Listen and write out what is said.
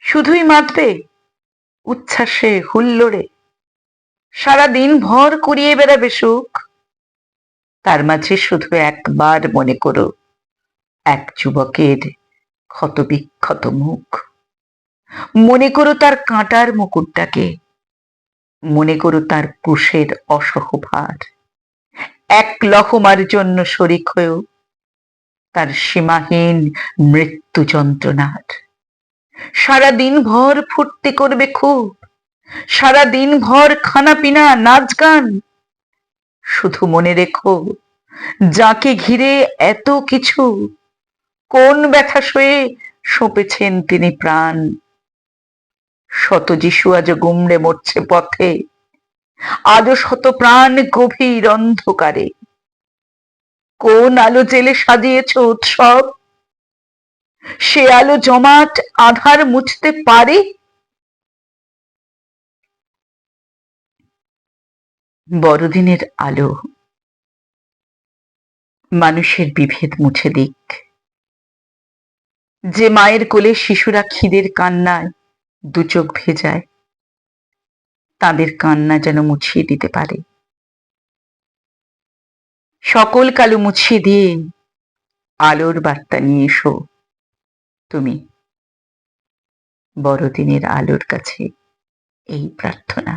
শুধুই মাতবে উচ্ছ্বাসে হুল্লোড়ে, সারাদিন ভর কুড়িয়ে বেড়াবে সুখ। তার মাঝে শুধু একবার মনে করো এক যুবকের ক্ষতবিক্ষত মুখ। মনে করো তার কাঁটার মুকুটটাকে, মনে করো তার ক্রুশের অসহভার। এক লহমার জন্য শরিক হয়েও তার সীমাহীন মৃত্যু যন্ত্রণার। সারাদিন ভর ফুর্তি করবে খুব, সারাদিন ভর খানা পিনা নাচ গান। শুধু মনে রেখো যাকে ঘিরে এত কিছু, কোন ব্যথা সয়ে সঁপেছেন তিনি প্রাণ। শত যিশু আজ গুমড়ে মরছে পথে, আজও শত প্রাণ গভীর অন্ধকারে। কোন আলো জেলে সাজিয়েছ উৎসব, সে আলো জমাট আধার মুছতে পারে? বড়দিনের আলো মানুষের বিভেদ মুছে দিক। যে মায়ের কোলে শিশুরা খিদের কান্নায় দু চোখ ভেজায়, তাদের কান্না যেন মুছিয়ে দিতে পারে। সকল কালো মুছিয়ে দিয়ে আলোর বার্তা নিয়ে এসো তুমি। বড়দিনের আলোর কাছে এই প্রার্থনা।